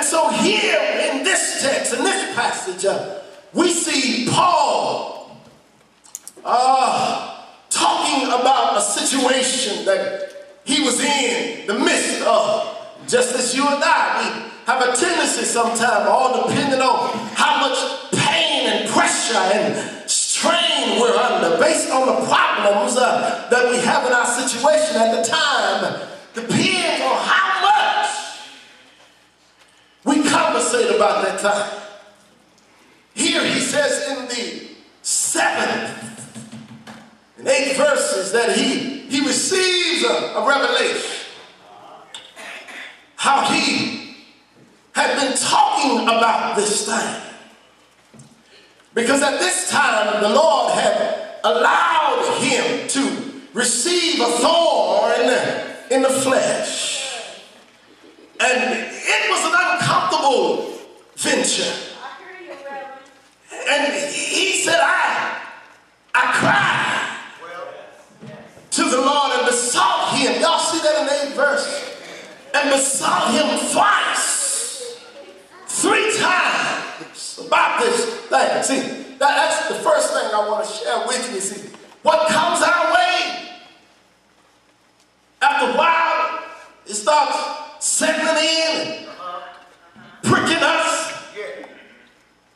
so here in this text, in this passage, we see Paul talking about a situation that he was in the midst of. Just as you and I, we have a tendency sometimes, all depending on how much pain and pressure and strain we're under, based on the problems that we have in our situation at the time, depends on how much we conversate about that time. Here he says in the 7th and 8th verses that he receives a revelation. How he had been talking about this thing. Because at this time the Lord had allowed him to receive a thorn in the flesh. And it was an uncomfortable venture. And he said, I cried to the Lord and besought him. Y'all see that in the 8th verse? And besought him twice, 3 times about this thing. See, that's the first thing I want to share with you. See, what comes our way, after a while, it starts settling in and pricking us,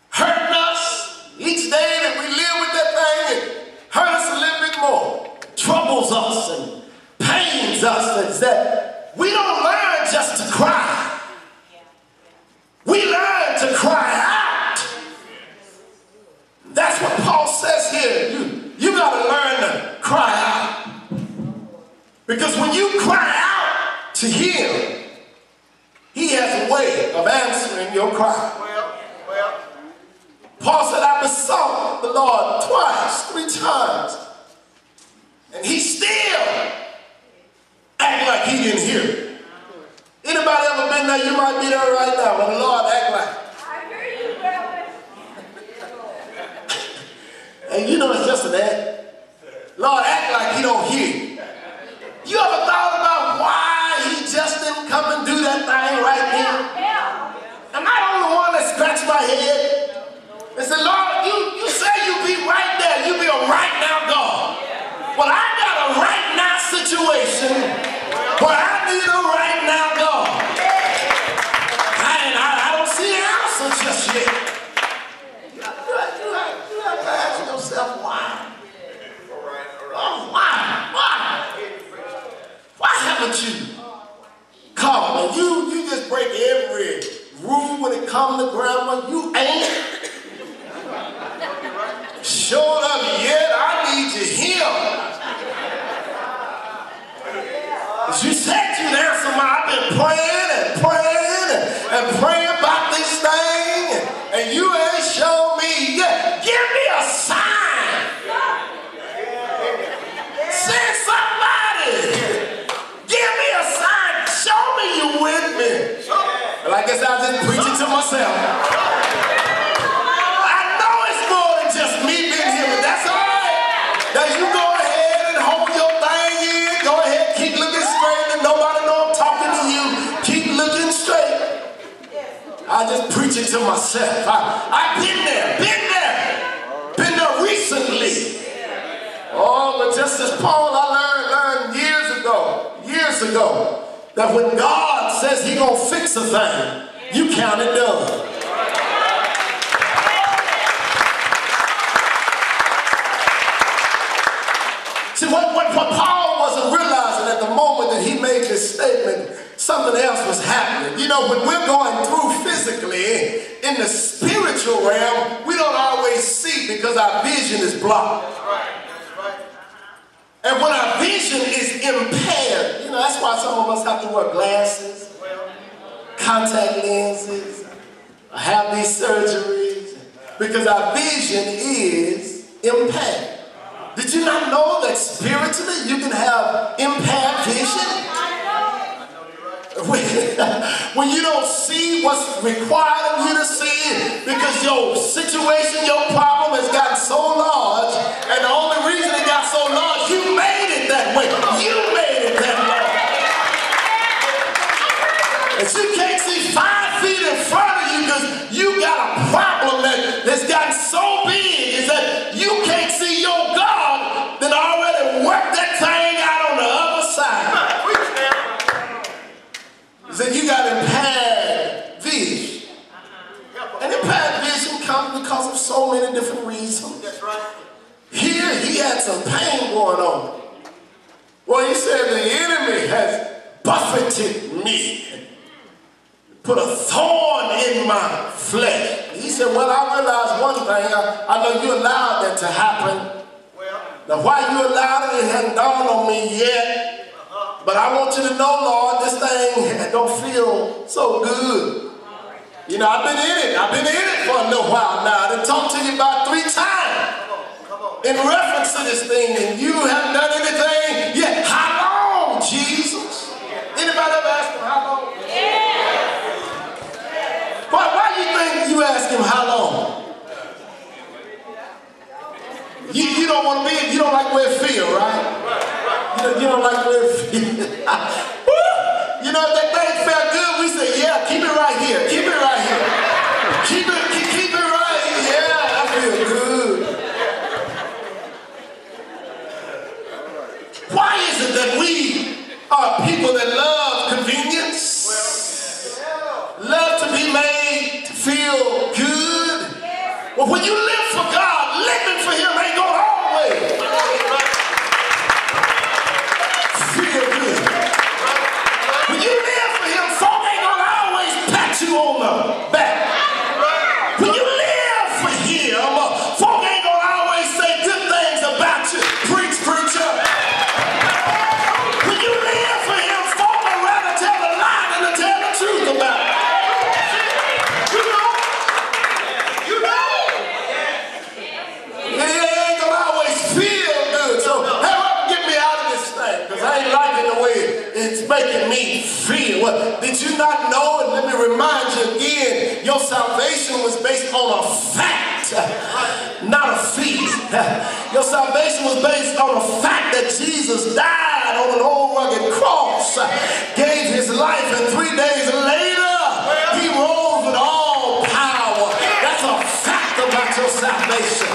hurting us. Each day that we live with that thing, it hurts us a little bit more, troubles us and pains us. It's that we don't learn just to cry. We learn to cry out. That's what Paul says here. You got to learn to cry out. Because when you cry out to him, he has a way of answering your cry. Paul said, I besought the Lord twice, 3 times. And he still act like he didn't hear it. Anybody ever been there? You might be there right now when the Lord act like. I hear you, brother. And you know it's just an act. Lord act like he don't hear you. You ever thought about why he just didn't come and do that thing right here? Am I the only one that scratched my head and said, Lord, you say you be right there. You be a right now God. Well, I got a right now situation where I need a right now God. I don't see an answer just yet. You have to ask yourself why. Oh, why haven't you come? And you just break every rule when it comes to grammar. You ain't showed up yet. I need you here. You said you'd answer I've been praying and praying about this thing, and you ain't shown me yet. Give me a sign. Send somebody. Give me a sign. Show me you with me. Well, I guess I'll just preach it to myself. I know it's more than just me being here, but that's all right. Now you go ahead and hold your thing in. Go ahead, keep looking straight, and nobody know I'm talking to you. Keep looking straight. I just preach it to myself. I've been there recently. Oh, but just as Paul, I learned years ago, that when God says he gonna fix a thing, you count it done. See, what Paul wasn't realizing at the moment that he made this statement, something else was happening. You know, when we're going through physically, in the spiritual realm, we don't always see because our vision is blocked. That's right. And when our vision is impaired, you know, that's why some of us have to wear glasses, contact lenses, have these surgeries, because our vision is impaired. Did you not know that spiritually you can have impaired vision? When you don't see what's required of you to see because your situation, your problem has gotten so large, and the only reason it got so large, you made it that way. You made it that way. And you can't see 5 feet in so many different reasons. That's right. Here he had some pain going on. Well, he said the enemy has buffeted me, put a thorn in my flesh. He said, well, I realized one thing. I know you allowed that to happen. Now, why you allowed it, it hasn't dawned on me yet. But I want you to know, Lord, this thing don't feel so good. You know, I've been in it for a little while now. I done talked to you about 3 times in reference to this thing, and you haven't done anything yet. How long, Jesus? Anybody ever ask him how long? Why do you think you ask him how long? You don't want to be, you don't like where it feels, right? You don't like where it feels. You know, if that thing felt good, we say, yeah, keep it right here. Keep it right here. Keep it right here. Yeah, I feel good. Why is it that we are people that love convenience? Love to be made to feel good? Well, when you live for God, living for him ain't going to always feel good. When you live for him, folk ain't going to always pat you on the back. When you live for him, folk ain't going to always say good things about you. Preach, preacher. When you live for him, folk would rather tell a lie than to tell the truth about it. It's making me feel. Well, did you not know? And let me remind you again, your salvation was based on a fact, not a feeling. Your salvation was based on a fact that Jesus died on an old rugged cross, gave his life, and 3 days later, he rose with all power. That's a fact about your salvation.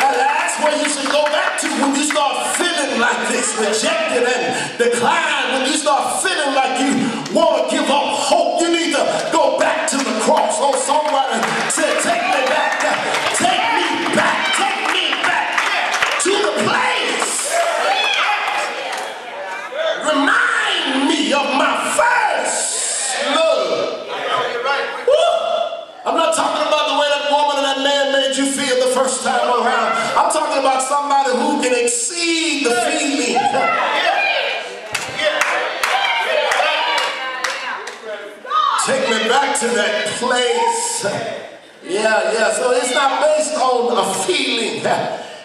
That's where you should go back to when you start feeling like this, rejected and declined. When you start feeling like you want to give up hope, you need to go back to the cross. Old songwriter said, take me back to the place. Remind me of my first love. I'm not talking about the way that woman and that man made you feel the first time around. I'm talking about somebody who can exceed the feeling. Take me back to that place. Yeah. So it's not based on a feeling.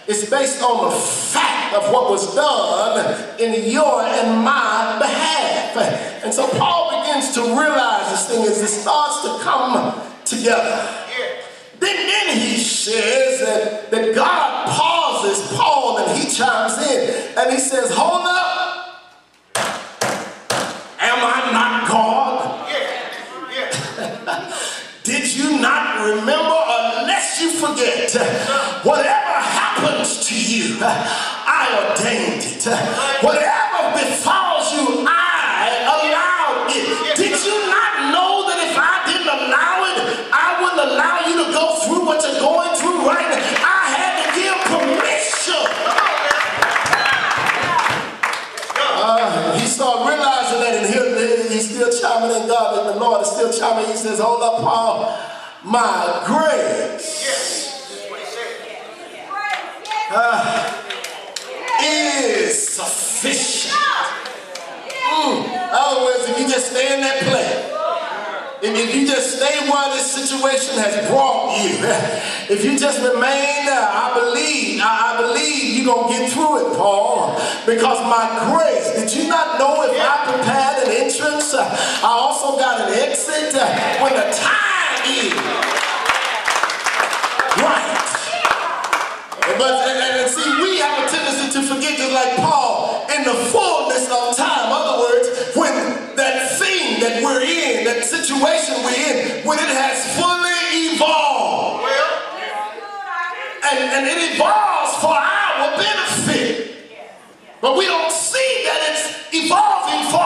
It's based on the fact of what was done in your and my behalf. And so Paul begins to realize this thing as it starts to come together. Then he says that God pauses Paul and he chimes in and he says, hold up, am I not God? Did you not remember, unless you forget, whatever happens to you, I ordained it. Whatever befalls you, I allowed it. Did you not know that if I didn't allow it, I wouldn't allow you to go through what you're going through right now? I had to give permission. He started realizing that, and here he's still chiming in God, and the Lord is still chiming. He says, hold up, Paul, my grace is sufficient. In other words, if you just stay in that place, if you just stay where this situation has brought you, if you just remain there, I believe you're going to get through it, Paul, because my grace, did you not know if I prepared an entrance, I also got an exit when the time is right. And see, we have a tendency to forget, just like Paul, in the fullness of time. In other words, when that thing that we're in, that situation we're in, when it has fully evolved, and it evolves for our benefit, but we don't see that it's evolving for